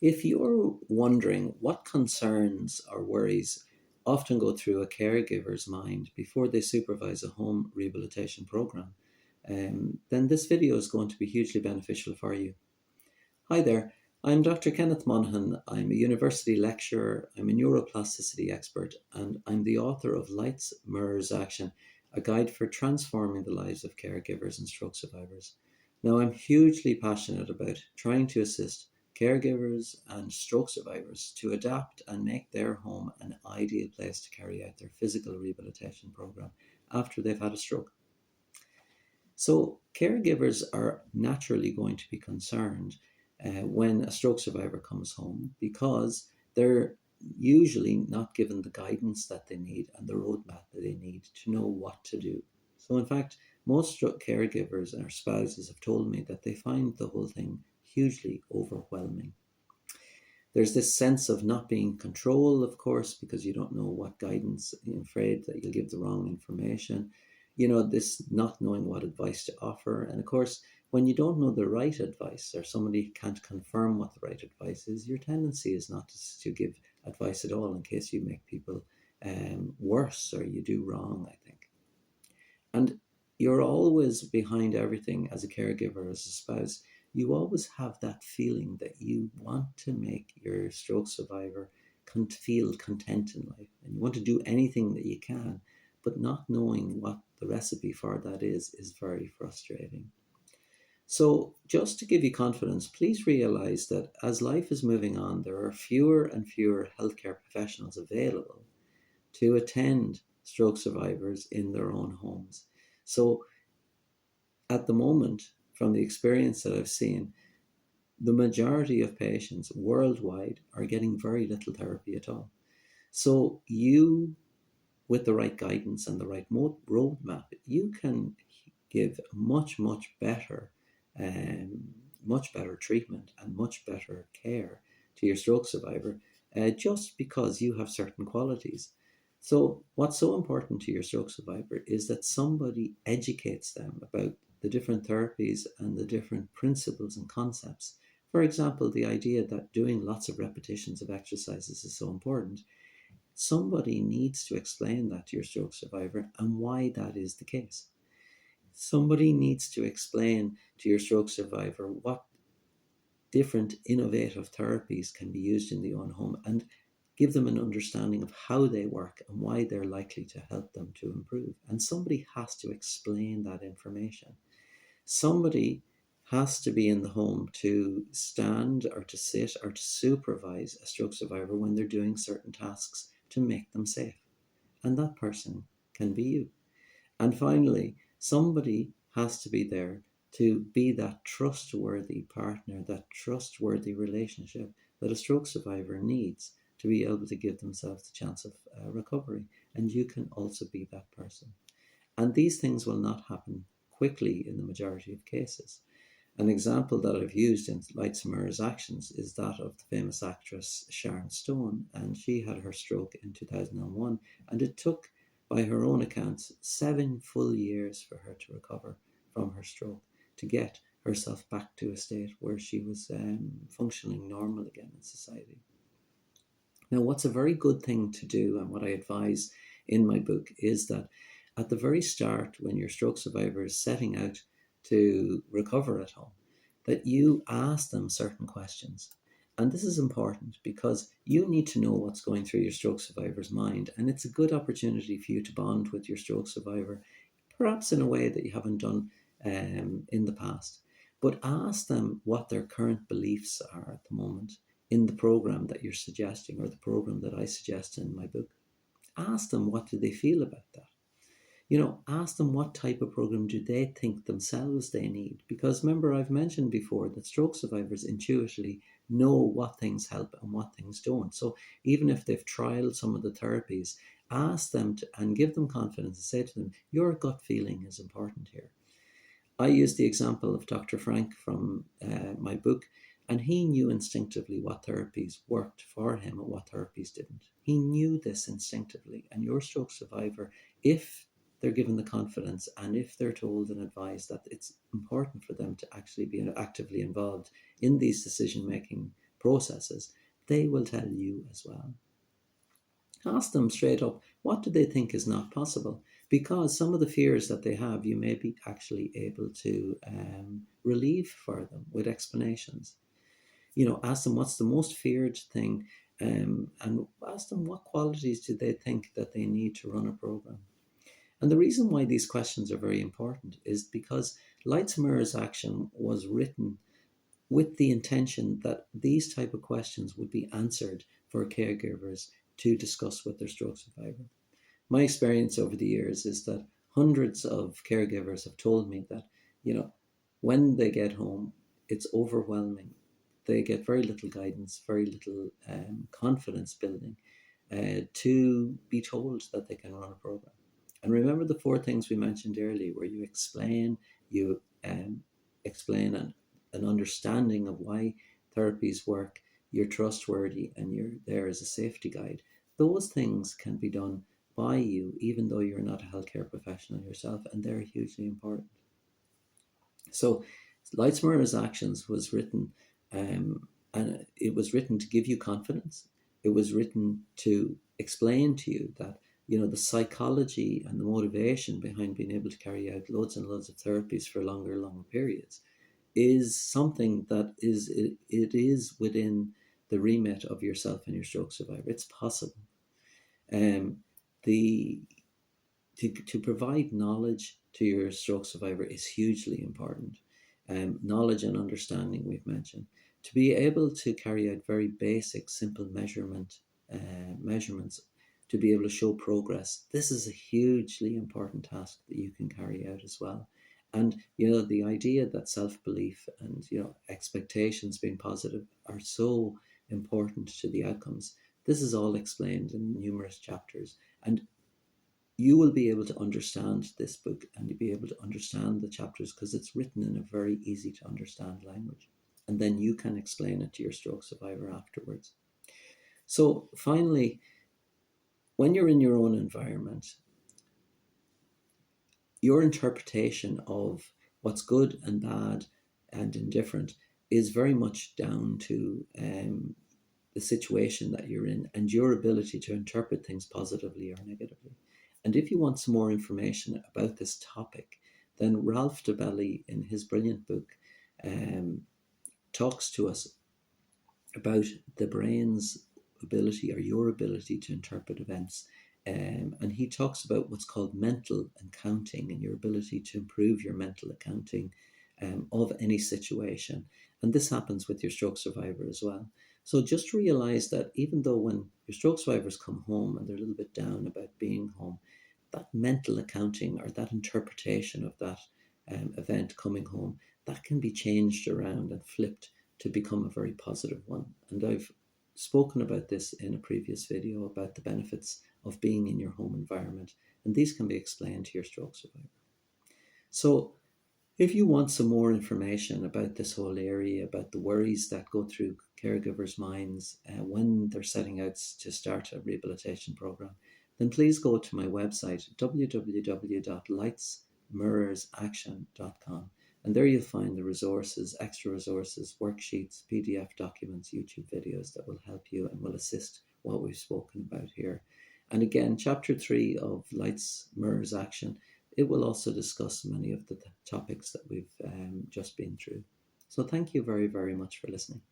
If you're wondering what concerns or worries often go through a caregiver's mind before they supervise a home rehabilitation program, then this video is going to be hugely beneficial for you. Hi there, I'm Dr. Kenneth Monaghan. I'm a university lecturer, I'm a neuroplasticity expert, and I'm the author of Lights, Mirrors, Action, a guide for transforming the lives of caregivers and stroke survivors. Now, I'm hugely passionate about trying to assist caregivers and stroke survivors to adapt and make their home an ideal place to carry out their physical rehabilitation program after they've had a stroke. So, caregivers are naturally going to be concerned when a stroke survivor comes home because they're usually not given the guidance that they need and the roadmap that they need to know what to do. So, in fact, most stroke caregivers and our spouses have told me that they find the whole thing hugely overwhelming. There's this sense of not being in control, of course, because you don't know what guidance, you're afraid that you'll give the wrong information. This not knowing what advice to offer. And of course, when you don't know the right advice or somebody can't confirm what the right advice is, your tendency is not to give advice at all in case you make people worse or you do wrong, I think. And you're always behind everything as a caregiver, as a spouse. You always have that feeling that you want to make your stroke survivor feel content in life and you want to do anything that you can, but not knowing what the recipe for that is very frustrating. So, just to give you confidence, please realize that as life is moving on, there are fewer and fewer healthcare professionals available to attend stroke survivors in their own homes. So, at the moment, from the experience that I've seen, the majority of patients worldwide are getting very little therapy at all. So, you, with the right guidance and the right roadmap, you can give um, much better treatment and much better care to your stroke survivor just because you have certain qualities. So, what's so important to your stroke survivor is that somebody educates them about the different therapies and the different principles and concepts. For example, the idea that doing lots of repetitions of exercises is so important. Somebody needs to explain that to your stroke survivor and why that is the case. Somebody needs to explain to your stroke survivor what different innovative therapies can be used in the own home and give them an understanding of how they work and why they're likely to help them to improve. And somebody has to explain that information. Somebody has to be in the home to stand or to sit or to supervise a stroke survivor when they're doing certain tasks to make them safe. And that person can be you. And finally, somebody has to be there to be that trustworthy partner, that trustworthy relationship that a stroke survivor needs to be able to give themselves the chance of recovery. And you can also be that person. And these things will not happen quickly in the majority of cases. An example that I've used in Lights, Mirrors, Actions is that of the famous actress Sharon Stone, and she had her stroke in 2001, and it took, by her own accounts, 7 full years for her to recover from her stroke, to get herself back to a state where she was functioning normal again in society. Now, what's a very good thing to do, and what I advise in my book, is that at the very start, when your stroke survivor is setting out to recover at home, that you ask them certain questions. And this is important because you need to know what's going through your stroke survivor's mind. And it's a good opportunity for you to bond with your stroke survivor, perhaps in a way that you haven't done in the past. But ask them what their current beliefs are at the moment in the program that you're suggesting or the program that I suggest in my book. Ask them what do they feel about that. Ask them what type of program do they think themselves they need. Because remember, I've mentioned before that stroke survivors intuitively know what things help and what things don't. So even if they've trialed some of the therapies, ask them and give them confidence and say to them, your gut feeling is important here. I use the example of Dr. Frank from my book, and he knew instinctively what therapies worked for him and what therapies didn't. He knew this instinctively, and your stroke survivor, if they're given the confidence and if they're told and advised that it's important for them to actually be actively involved in these decision-making processes, they will tell you as well. Ask them straight up, what do they think is not possible? Because some of the fears that they have, you may be actually able to relieve for them with explanations. Ask them what's the most feared thing, and ask them what qualities do they think that they need to run a program. And the reason why these questions are very important is because Lights, Mirrors, Action was written with the intention that these type of questions would be answered for caregivers to discuss with their stroke survivor. My experience over the years is that hundreds of caregivers have told me that, when they get home, it's overwhelming. They get very little guidance, very little confidence building to be told that they can run a program. And remember the four things we mentioned earlier, where you explain an understanding of why therapies work, you're trustworthy, and you're there as a safety guide. Those things can be done by you, even though you're not a healthcare professional yourself, and they're hugely important. So, Lights, Mirrors, Actions was written, and it was written to give you confidence. It was written to explain to you that the psychology and the motivation behind being able to carry out loads and loads of therapies for longer periods is something that it is within the remit of yourself and your stroke survivor. It's possible. The to provide knowledge to your stroke survivor is hugely important. Knowledge and understanding, we've mentioned. To be able to carry out very basic, simple measurements, to be able to show progress, this is a hugely important task that you can carry out as well. And, the idea that self-belief and, expectations being positive are so important to the outcomes. This is all explained in numerous chapters. And you will be able to understand this book, and you'll be able to understand the chapters because it's written in a very easy to understand language. And then you can explain it to your stroke survivor afterwards. So finally, when you're in your own environment, your interpretation of what's good and bad and indifferent is very much down to the situation that you're in and your ability to interpret things positively or negatively. And if you want some more information about this topic, then Ralph Dobelli, in his brilliant book, talks to us about the brain's ability, or your ability, to interpret events. And he talks about what's called mental accounting, and your ability to improve your mental accounting of any situation. And this happens with your stroke survivor as well. So just realize that even though when your stroke survivors come home and they're a little bit down about being home, that mental accounting or that interpretation of that event coming home, that can be changed around and flipped to become a very positive one. And I've spoken about this in a previous video about the benefits of being in your home environment, and these can be explained to your stroke survivor. So if you want some more information about this whole area, about the worries that go through caregivers' minds when they're setting out to start a rehabilitation program, then please go to my website, www.lightsmirrorsaction.com. And there you'll find the resources, extra resources, worksheets, PDF documents, YouTube videos that will help you and will assist what we've spoken about here. And again, Chapter 3 of Lights, Mirrors, Action, it will also discuss many of the topics that we've just been through. So thank you very, very much for listening.